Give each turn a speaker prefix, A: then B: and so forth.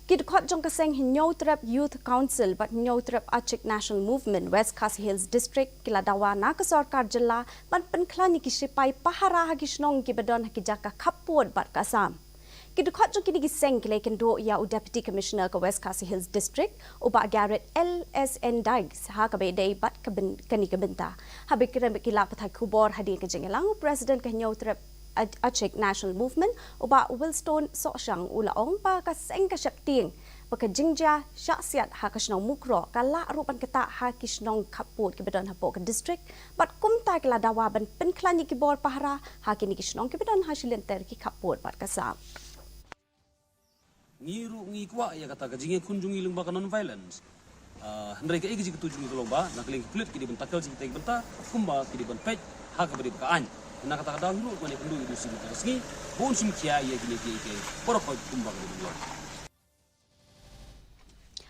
A: Kidkot jong kaseng Hinyotrap Youth Council but Hinyotrap Achik National Movement West KHASI Hills District Jingdawa na kasorkar jela ban Pynkhlaiñ ki Jingpahara hagi Shnong ki badon hagi jaka Khappud bat kasam. Kidkot jong kini giseng kileken do ya u Deputy Commissioner ka West KHASI Hills District uba Garrett LSN Diggs ha ka bedai bat kani kabenta. Habi kira kila pathai kubor hadir ke jengelang President ka Hinyotrap Achik National Movement uba Wilstone Soshang ulaong pa kaseng kasyakting pagka Jingja syaksiat ha kasnong mukro kala rupan kata ha kisnong Khappud kibadon hapo ka district bat kumta kila dawaban Pynkhlaiñ ki bor pahara ha kini kisnong kibadon ha silenter ki Khappud bat kasam
B: ngiru ngikwa ya kata kajinge kunjungi lungba non violence hendrai ka igi ketujungi lomba nakling kulit kidi bentakal sing teg benta kumba kidi ben pej ha ka beri ka na kata-kata dulu kone kundu itu sini terus ni bon sim kia ya gini ke porok kumba kidi